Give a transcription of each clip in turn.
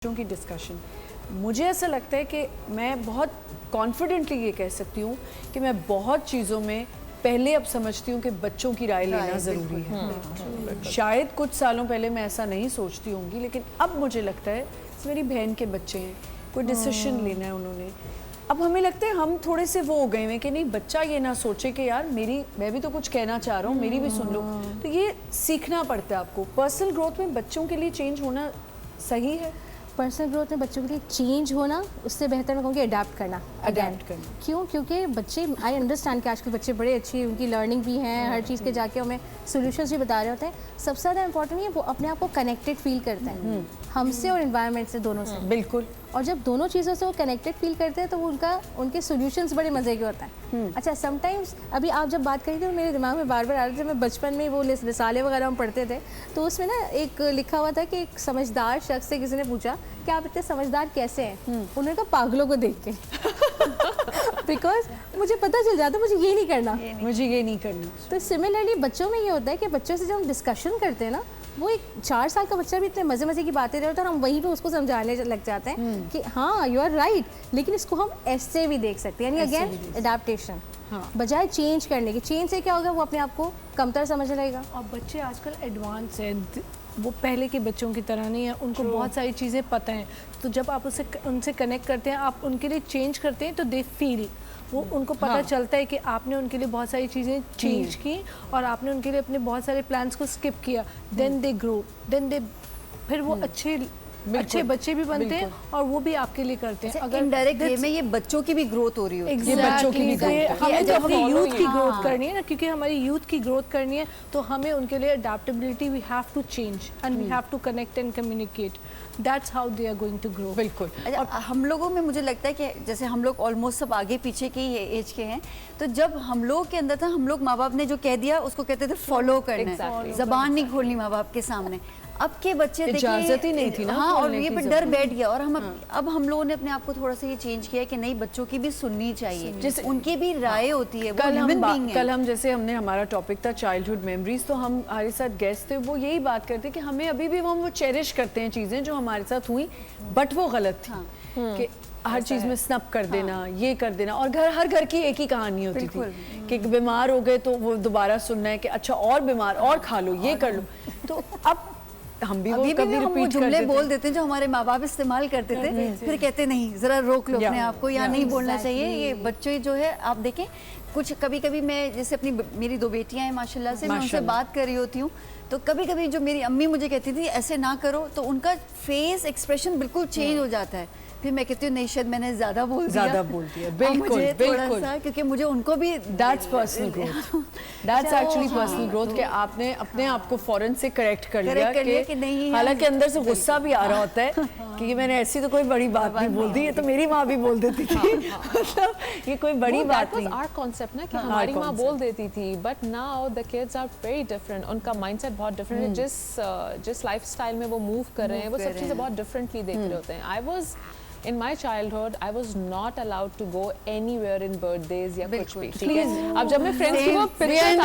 की डिस्कशन, मुझे ऐसा लगता है कि मैं बहुत कॉन्फिडेंटली ये कह सकती हूँ कि मैं बहुत चीज़ों में पहले अब समझती हूँ कि बच्चों की राय लेना ज़रूरी है। शायद कुछ सालों पहले मैं ऐसा नहीं सोचती होंगी, लेकिन अब मुझे लगता है मेरी बहन के बच्चे हैं, कोई डिसीजन लेना है उन्होंने, अब हमें लगता है हम थोड़े से वो हो गए हैं कि नहीं बच्चा ये ना सोचे कि यार मैं भी तो कुछ कहना चाह रहा हूँ, मेरी भी सुन लो। तो ये सीखना पड़ता है आपको। पर्सनल ग्रोथ में बच्चों के लिए चेंज होना सही है। पर्सनल ग्रोथ में बच्चों के लिए चेंज होना, उससे बेहतर मैं कहूँगी अडेप्ट करना। क्यों? क्योंकि बच्चे, आई अंडरस्टैंड कि आजकल बच्चे बड़े अच्छे, उनकी लर्निंग भी है, हर चीज़ के जाके हमें सॉल्यूशंस भी बता रहे होते हैं। सबसे ज़्यादा इंपॉर्टेंट है वो अपने आप को कनेक्टेड फील करते हैं हमसे और एनवायरनमेंट से, दोनों से। बिल्कुल। और जब दोनों चीज़ों से वो कनेक्टेड फील करते हैं तो वो उनके सॉल्यूशंस बड़े मज़े के होते हैं। अच्छा, समटाइम्स अभी आप जब बात करी थी तो मेरे दिमाग में बार बार आ रहा था, मैं बचपन में वो रिसाले वगैरह हम पढ़ते थे तो उसमें ना एक लिखा हुआ था कि एक समझदार शख्स से किसी ने पूछा कि आप इतने समझदार कैसे हैं? उन्होंने कहा पागलों को देख के। बिकॉज मुझे पता चल जाता मुझे ये नहीं करना, मुझे ये नहीं करना। तो सिमिलरली बच्चों में ये होता है कि बच्चों से जब हम डिस्कशन करते हैं ना, वो एक 4 साल का बच्चा भी इतने मज़े मज़े की बातें करता है और हम वहीं पे उसको समझाने लग जाते हैं कि हाँ यू आर राइट, लेकिन इसको हम ऐसे भी देख सकते हैं, यानी अगेन एडाप्टेशन। हाँ। बजाय चेंज करने के, चेंज से क्या होगा, वो अपने आप को कमतर समझने लगेगा। और बच्चे आजकल एडवांस हैं, वो पहले के बच्चों की तरह नहीं है, उनको बहुत सारी चीज़ें पता हैं। तो जब आप उनसे कनेक्ट करते हैं, आप उनके लिए चेंज करते हैं तो दे फील, वो उनको पता चलता है कि आपने उनके लिए बहुत सारी चीज़ें चेंज की और आपने उनके लिए अपने बहुत सारे प्लान्स को स्किप किया। देन दे ग्रो, फिर वो अच्छे बच्चे भी बनते हैं और वो भी आपके लिए करते हैं। अगर इनडायरेक्ट वे में ये बच्चों की भी ग्रोथ हो रही होती है। बच्चों की भी ग्रोथ, हमें तो अपनी यूथ की ग्रोथ करनी है ना, क्योंकि हमारी यूथ की ग्रोथ करनी है तो हमें उनके लिए adaptability, we have to change and we have to connect and communicate. That's how they are going to grow. बिल्कुल। और हम लोगों में मुझे लगता है कि जैसे हम लोग ऑलमोस्ट सब आगे पीछे के ही एज के हैं, तो जब हम लोग के अंदर था, हम लोग माँ बाप ने जो कह दिया उसको कहते थे फॉलो करना है, जबान नहीं खोलनी माँ बाप के सामने। अब के बच्चे इजाजत ही नहीं थी ना। हाँ, और ये पे डर बैठ गया। और अब हम लोगों ने अपने आप को थोड़ा सा ये चेंज किया है कि नहीं, बच्चों की भी सुननी चाहिए, जैसे उनकी भी राय होती है। कल हम जैसे हमने हमारा टॉपिक था चाइल्डहुड मेमोरीज, तो हम हमारे साथ गेस्ट थे, वो यही बात करते कि हमें अभी भी हम वो चेरिश करते हैं चीज़ें जो हमारे साथ हुई, बट वो गलत थी। कि हर चीज़ में स्नप कर देना, ये कर देना। और हर घर की एक ही कहानी होती थी कि बीमार हो गए तो वो दोबारा सुनना है कि अच्छा और बीमार और खा लो, ये कर लो। तो अब हम भी वो जुमले बोल देते हैं जो हमारे माँ बाप इस्तेमाल करते थे, फिर कहते नहीं जरा रोक लो अपने आप को, या नहीं बोलना चाहिए। ये बच्चे जो है, आप देखें कुछ कभी कभी मैं जैसे अपनी मेरी 2 बेटियां हैं माशाल्लाह से, मैं उनसे बात कर रही होती हूँ तो कभी कभी जो मेरी अम्मी मुझे कहती थी ऐसे ना करो, तो उनका फेस एक्सप्रेशन बिल्कुल चेंज हो जाता है। फिर मैं कहती हूँ नहीं, शायद मैंने ज़्यादा बोल दिया। बिल्कुल, बिल्कुल। क्योंकि मुझे उनको भी that's personal growth, that's actually personal growth कि आपने अपने आप को फौरन से करेक्ट कर लिया कि नहीं, हालांकि अंदर से गुस्सा भी आ रहा होता है कि मैंने ऐसी तो कोई बड़ी बात नहीं बोल दी, ये तो मेरी माँ भी बोल देती थी। मतलब ये कोई बड़ी बात नहीं। आवर कॉन्सेप्ट ना कि हमारी माँ बोल देती थी, but now the kids are very different. उनका माइंडसेट बहुत डिफरेंट है, जिस लाइफस्टाइल में वो मूव कर रहे हैं, वो सब चीज़ें बहुत डिफरेंटली देख रहे होते हैं। In my childhood, I was not allowed to go anywhere in birthdays या कुछ भी। ठीक है, अब जब मैं फ्रेंड्स की वो पिक्चर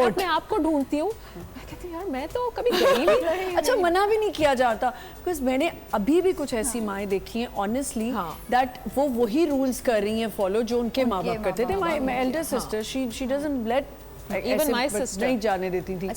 अपने आप को ढूंढती हूँ, मैं कहती हूँ यार मैं तो कभी गई नहीं। अच्छा, मना भी नहीं किया जाता, बिकॉज मैंने अभी भी कुछ ऐसी माएँ देखी हैं ऑनेस्टली दैट वो वही रूल्स कर रही हैं फॉलो जो उनके माँ बाप करते थे। My elder sister, she doesn't let, even my sister नहीं जाने देती थी।